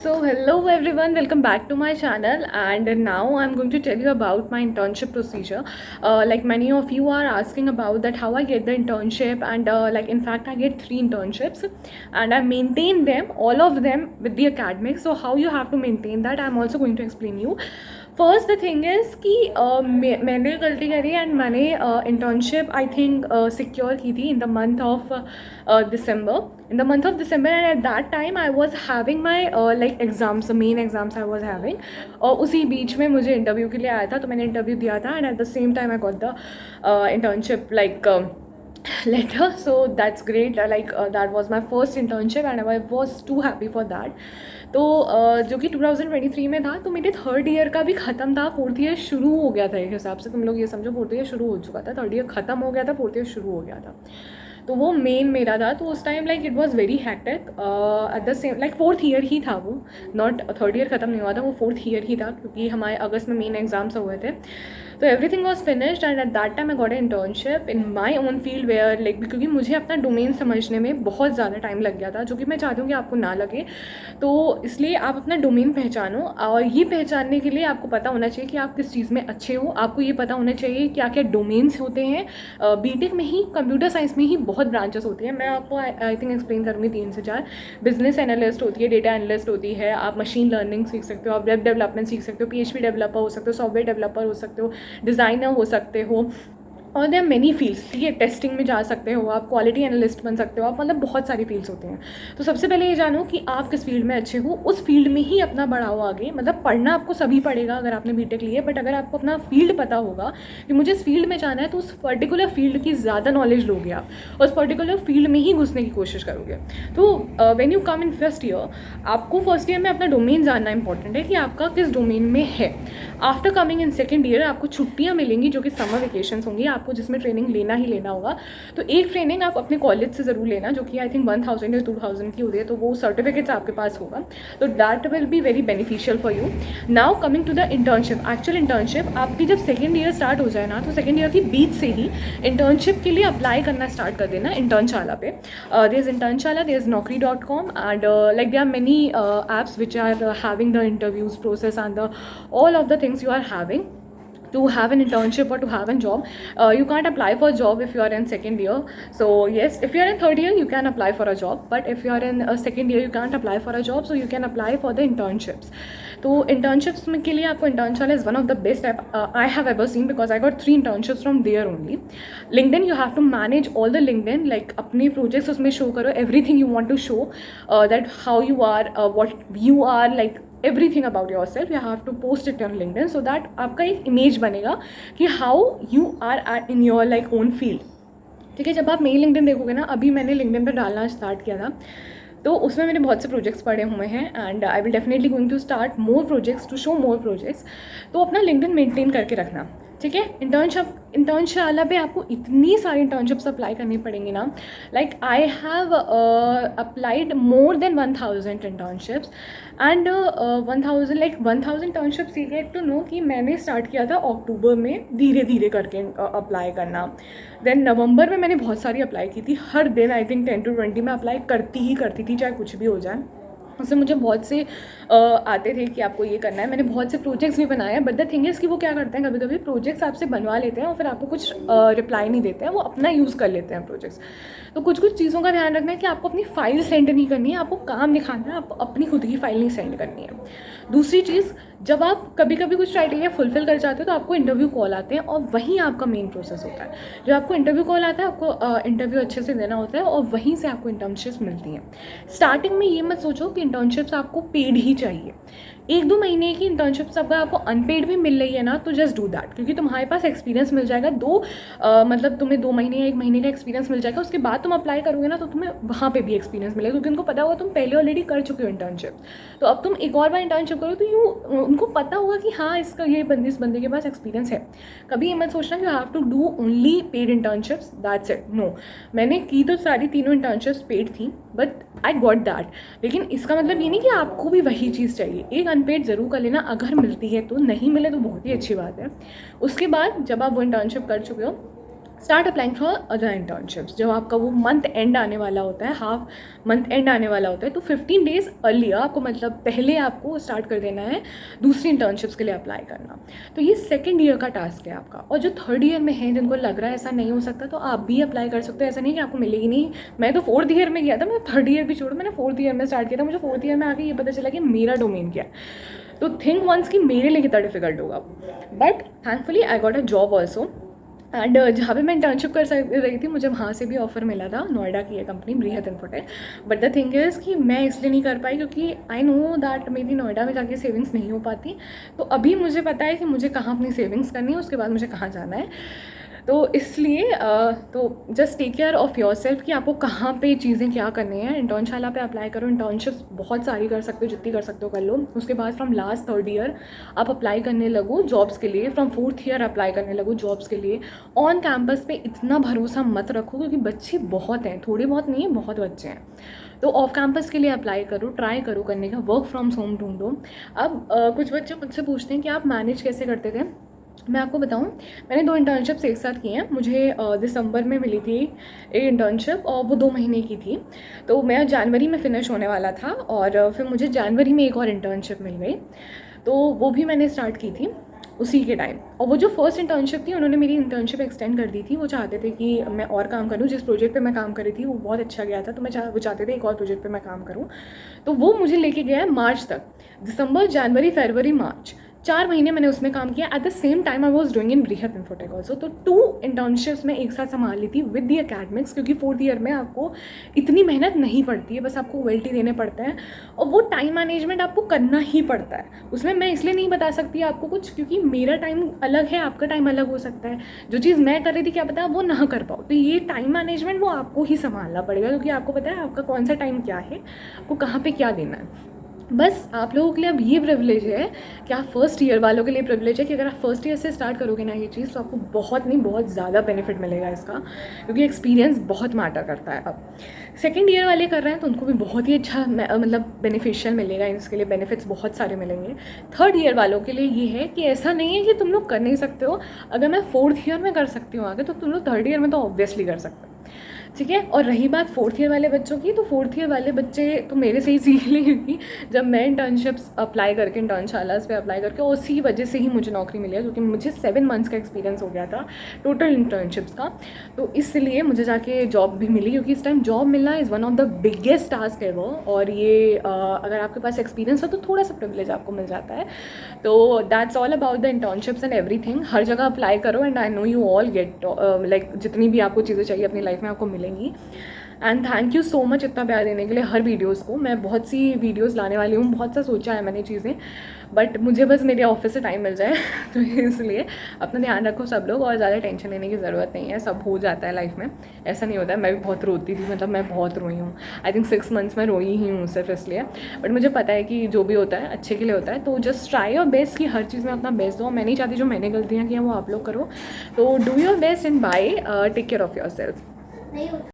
So hello everyone, welcome back to my channel, and now I'm going to tell you about my internship procedure. Like many of you are asking about that how I get the internship, and like in fact I get 3 internships and I maintain them, all of them with the academic. So how you have to maintain that I'm also going to explain you. First the thing is कि मैंने गलती करी and मैंने internship I think secure की थी in the month of December, and at that time I was having my like exams, the main exams I was having. और उसी बीच में मुझे इंटरव्यू के लिए आया था, तो मैंने इंटरव्यू दिया था and eight the same time I got the internship like letter. So that's great. That was my first internship and I was too happy for that. तो जो कि 2023 में था, तो मेरे थर्ड ईयर का भी ख़त्म था, फोर्थ ईयर शुरू हो गया था। एक हिसाब से तुम लोग ये समझो, फोर्थ ईयर शुरू हो चुका था, थर्ड ईयर ख़त्म हो गया था, फोर्थ ईयर शुरू हो गया था। तो वो मेन मेरा था। तो उस time like it was very hectic. At the same like fourth year ही था वो, नॉट थर्ड ईयर ख़त्म नहीं हुआ था, वो फोर्थ ईयर ही था, क्योंकि हमारे अगस्त में मेन एग्जाम्स हुए थे। तो everything was finished and at that time I got a internship in my own field where like, क्योंकि मुझे अपना डोमेन समझने में बहुत ज़्यादा टाइम लग गया था, जो कि मैं चाहती हूँ कि आपको ना लगे। तो इसलिए आप अपना डोमेन पहचानो, और ये पहचानने के लिए आपको पता होना चाहिए कि आप किस चीज़ में अच्छे हो। आपको ये पता होना चाहिए क्या क्या डोमेन्स होते हैं। बीटेक में ही, कंप्यूटर साइंस में ही बहुत ब्रांचेस होती हैं। मैं आपको आई थिंक एक्सप्लेन करूँगी 3 से 4। बिजनेस एनालिस्ट होती है, डेटा एनालिस्ट होती है, आप मशीन लर्निंग सीख सकते हो, आप वेब डेवलपमेंट सीख सकते हो, PHP डेवलपर हो सकते हो, सॉफ्टवेयर डेवलपर हो सकते हो, डिज़ाइनर हो सकते हो, और देयर मैनी फील्ड्स। ठीक है, टेस्टिंग में जा सकते हो आप, क्वालिटी एनालिस्ट बन सकते हो आप, मतलब बहुत सारी फील्ड्स होती हैं। तो सबसे पहले ये जानो कि आप किस फील्ड में अच्छे हो, उस फील्ड में ही अपना बढ़ाओ आगे। मतलब पढ़ना आपको सभी पड़ेगा अगर आपने बीटेक ली है, बट अगर आपको अपना फील्ड पता होगा कि मुझे इस फील्ड में जाना है, तो उस पर्टिकुलर फील्ड की ज़्यादा नॉलेज लोगे आप, और उस पर्टिकुलर फील्ड में ही घुसने की कोशिश करोगे। तो when you come in first year, आपको फर्स्ट ईयर में अपना डोमेन जानना इंपॉर्टेंट है कि आपका किस डोमेन में है। After coming in second year आपको छुट्टियाँ मिलेंगी, जो कि समर वेकेशंस होंगी आपको, जिसमें ट्रेनिंग लेना ही लेना होगा। तो एक ट्रेनिंग आप अपने कॉलेज से ज़रूर लेना, जो कि आई थिंक 1000 या 2000 की होती है, तो वो सर्टिफिकेट्स आपके पास होगा। तो that will be very beneficial for you. Now coming to the internship, actual internship आपकी जब सेकेंड ईयर स्टार्ट हो जाए ना, तो सेकेंड ईयर की बीच से ही इंटर्नशिप के लिए अप्लाई करना स्टार्ट कर देना इंटर्नशाला पे। There is Internshala, there is naukri.com, and like there are many apps which are having the interviews process and the all of the things you are having to have an internship or to have a job. You can't apply for a job if you are in second year. So yes, if you are in third year you can apply for a job, but if you are in second year you can't apply for a job, so you can apply for the internships. तो internships में के लिए आपको internship is one of the best app I have ever seen, because I got 3 internships from there only. LinkedIn, you have to manage all the LinkedIn, like अपने projects उसमें show करो, everything you want to show, that how you are, what you are, like everything about yourself you have to post it on LinkedIn, so that आपका एक image बनेगा कि how you are in your like own field. ठीक है, जब आप मेरी LinkedIn देखोगे ना, अभी मैंने लिंक्डइन पर डालना स्टार्ट किया था, तो उसमें मैंने बहुत से प्रोजेक्ट्स पढ़े हुए हैं, and I will definitely going to start more projects to show more projects. तो अपना लिंक्डइन मेंटेन करके रखना। ठीक है, इंटर्नशाला पे आपको इतनी सारी इंटर्नशिप्स अप्लाई करनी पड़ेंगी ना, like I have applied more than 1000 internships, and 1000 internships. ये गेट टू नो कि मैंने स्टार्ट किया था अक्टूबर में, धीरे धीरे करके अप्लाई करना। देन नवंबर में मैंने बहुत सारी अप्लाई की थी, हर दिन आई थिंक 10 to 20 मैं अप्लाई करती ही करती थी, चाहे कुछ भी हो जाए। उससे मुझे बहुत से आते थे कि आपको ये करना है। मैंने बहुत से प्रोजेक्ट्स भी बनाए हैं, बट द थिंग इज़ कि वो क्या करते हैं, कभी कभी प्रोजेक्ट्स आपसे बनवा लेते हैं और फिर आपको कुछ रिप्लाई नहीं देते हैं, वो अपना यूज़ कर लेते हैं प्रोजेक्ट्स। तो कुछ कुछ चीज़ों का ध्यान रखना है कि आपको अपनी फ़ाइल सेंड नहीं करनी है, आपको काम दिखाना है, आपको अपनी खुद की फ़ाइल नहीं सेंड करनी है। दूसरी चीज़, जब आप कभी कभी कुछ क्राइटेरिया फुलफिल कर जाते हो, तो आपको इंटरव्यू कॉल आते हैं, और वहीं आपका मेन प्रोसेस होता है। जब आपको इंटरव्यू कॉल आता है, आपको इंटरव्यू अच्छे से देना होता है, और वहीं से आपको इंटर्नशिप्स मिलती हैं। स्टार्टिंग में ये मत सोचो कि इंटर्नशिप्स आपको पेड ही चाहिए। 1-2 महीने की इंटर्नशिप्स अगर आपको अनपेड भी मिल रही है ना, तो जस्ट डू दैट, क्योंकि तुम्हारे पास एक्सपीरियंस मिल जाएगा। मतलब तुम्हें 2 महीने या 1 महीने का एक्सपीरियंस मिल जाएगा। उसके बाद तुम अप्लाई करोगे ना, तो तुम्हें वहाँ पे भी एक्सपीरियंस मिलेगा, क्योंकि उनको पता होगा तुम पहले ऑलरेडी कर चुके हो इंटर्नशिप। तो अब तुम एक और बार इंटर्नशिप करो, तो यूँ उनको पता होगा कि हाँ, इसका ये इस बंदे के पास एक्सपीरियंस है। कभी ये मत सोचना कि you have to do only paid internships, that's it. No, मैंने की तो सारी तीनों इंटर्नशिप्स पेड थी, बट आई गॉट दैट। लेकिन इसका मतलब ये नहीं कि आपको भी वही चीज़ चाहिए। एक अनपेड ज़रूर कर लेना, अगर मिलती है तो, नहीं मिले तो बहुत ही अच्छी बात है। उसके बाद जब आप वो इंटर्नशिप कर चुके हो, start applying for other internships. जब आपका वो मंथ एंड आने वाला होता है, हाफ मंथ एंड आने वाला होता है, तो 15 डेज़ अर्लियर आपको, मतलब पहले आपको स्टार्ट कर देना है दूसरी इंटर्नशिप्स के लिए अप्लाई करना। तो ये सेकेंड ईयर का टास्क है आपका। और जो थर्ड ईयर में है, जिनको लग रहा है ऐसा नहीं हो सकता, तो आप भी अप्लाई कर सकते हो। ऐसा नहीं कि आपको मिलेगी नहीं। मैं तो फोर्थ ईयर में गया था, मैं थर्ड ईयर भी छोड़ो, मैंने फोर्थ ईयर में स्टार्ट किया था। मुझे फोर्थ ईयर में आके ये पता चला कि मेरा डोमेन क्या है। तो थिंक वंस कि मेरे लिए कितना डिफिकल्ट होगा। But thankfully I got a job also. And जहाँ पे मैं इंटर्नशिप कर रही थी, मुझे वहाँ से भी ऑफर मिला था। नोएडा की है कंपनी, बृहत infotech. But the thing is कि मैं इसलिए नहीं कर पाई क्योंकि आई नो दैट मेरी नोएडा में जाके सेविंग्स नहीं हो पाती। तो अभी मुझे पता है कि मुझे कहाँ अपनी सेविंग्स करनी है, उसके बाद मुझे कहाँ जाना है। तो इसलिए तो just take care of yourself कि आपको कहाँ पे चीज़ें क्या करनी है। इंटर्नशाला पे अप्लाई करो। इंटर्नशिप्स बहुत सारी कर सकते हो, जितनी कर सकते हो कर लो। उसके बाद फ्रॉम लास्ट थर्ड ईयर आप अप्लाई करने लगो जॉब्स के लिए। फ्रॉम फोर्थ ईयर अप्लाई करने लगो जॉब्स के लिए। ऑन कैंपस पे इतना भरोसा मत रखो क्योंकि बच्चे बहुत हैं, थोड़े बहुत नहीं है, बहुत बच्चे हैं। तो ऑफ कैंपस के लिए अप्लाई करो, ट्राई करो करने का। वर्क फ्रॉम होम ढूंढो। अब कुछ बच्चे मुझसे पूछते हैं कि आप मैनेज कैसे करते थे। मैं आपको बताऊं, मैंने 2 इंटर्नशिप्स एक साथ की हैं। मुझे दिसंबर में मिली थी एक इंटर्नशिप और वो 2 महीने की थी। तो मैं जनवरी में फ़िनिश होने वाला था और फिर मुझे जनवरी में एक और इंटर्नशिप मिल गई। तो वो भी मैंने स्टार्ट की थी उसी के टाइम। और वो जो फर्स्ट इंटर्नशिप थी, उन्होंने मेरी इंटर्नशिप एक्सटेंड कर दी थी। वो चाहते थे कि मैं और काम करूँ। जिस प्रोजेक्ट पे मैं काम कर रही थी वो बहुत अच्छा गया था, तो वो चाहते थे एक और प्रोजेक्ट पे मैं काम करूँ। तो वो मुझे लेके गया है मार्च तक। दिसंबर, जनवरी, फरवरी, मार्च, 4 महीने मैंने उसमें काम किया। Eight the same time I was doing in बृहत इन्फोटेक ऑल्सो। तो 2 इंटर्नशिप्स में एक साथ संभाल ली थी विद दी अकेडमिक्स, क्योंकि फोर्थ ईयर में आपको इतनी मेहनत नहीं पड़ती है, बस आपको वेल्टी देने पड़ते हैं। और वो टाइम मैनेजमेंट आपको करना ही पड़ता है। उसमें मैं इसलिए नहीं बता सकती आपको कुछ, क्योंकि मेरा टाइम अलग है, आपका टाइम अलग हो सकता है। जो चीज़ मैं कर रही थी, क्या पता आप वो ना कर पाओ। तो ये टाइम मैनेजमेंट वो आपको ही संभालना पड़ेगा, क्योंकि आपको पता है आपका कौन सा टाइम क्या है, आपको कहाँ पर क्या देना है। बस आप लोगों के लिए अब ये प्रिविलेज है कि आप फर्स्ट ईयर वालों के लिए प्रिविलेज है कि अगर आप फर्स्ट ईयर से स्टार्ट करोगे ना ये चीज़, तो आपको बहुत नहीं बहुत ज़्यादा बेनिफिट मिलेगा इसका, क्योंकि एक्सपीरियंस बहुत मैटर करता है। अब सेकेंड ईयर वाले कर रहे हैं तो उनको भी बहुत ही अच्छा मतलब बेनिफिशियल मिलेगा, इसके लिए बेनिफिट्स बहुत सारे मिलेंगे। थर्ड ईयर वालों के लिए ये है कि ऐसा नहीं है कि तुम लोग कर नहीं सकते हो। अगर मैं फोर्थ ईयर में कर सकती हूँ आगे, तो तुम लोग थर्ड ईयर में तो ऑब्वियसली कर सकते हो, ठीक है। और रही बात फोर्थ ईयर वाले बच्चों की, तो फोर्थ ईयर वाले बच्चे तो मेरे से ही सीख लें, क्योंकि जब मैं इंटर्नशिप्स अप्लाई करके, इंटर्नशालास पे अप्लाई करके, उसी वजह से ही मुझे नौकरी मिली है, क्योंकि मुझे 7 मंथ्स का एक्सपीरियंस हो गया था टोटल इंटर्नशिप्स का। तो इसलिए मुझे जाके जॉब भी मिली, क्योंकि इस टाइम जॉब मिलना is one of the biggest task है वो। और ये अगर आपके पास एक्सपीरियंस हो तो थोड़ा सा प्रिविलेज आपको मिल जाता है। तो that's all about the internships and everything. हर जगह अप्लाई करो and I know you all get like जितनी भी आपको चीज़ें चाहिए अपनी लाइफ में आपको मिलेंगी। And thank you so much इतना प्यार देने के लिए हर वीडियोज़ को। मैं बहुत सी वीडियोज़ लाने वाली हूँ, बहुत सा सोचा है मैंने चीज़ें, बट मुझे बस मेरे ऑफिस से टाइम मिल जाए तो इसलिए अपना ध्यान रखो सब लोग, और ज़्यादा टेंशन लेने की ज़रूरत नहीं है। सब हो जाता है लाइफ में, ऐसा नहीं होता है। मैं भी बहुत रोती थी, मतलब मैं बहुत रोई हूँ। आई थिंक 6 मंथ्स में रोई ही हूँ सिर्फ इसलिए। बट मुझे पता है कि जो भी होता है अच्छे के लिए होता है। तो जस्ट ट्राई योर बेस्ट कि हर चीज़ में अपना बेस्ट दो। मैं नहीं चाहती जो मैंने गलतियाँ की हैं वो आप लोग करो। तो do your best and bye, take care of your self.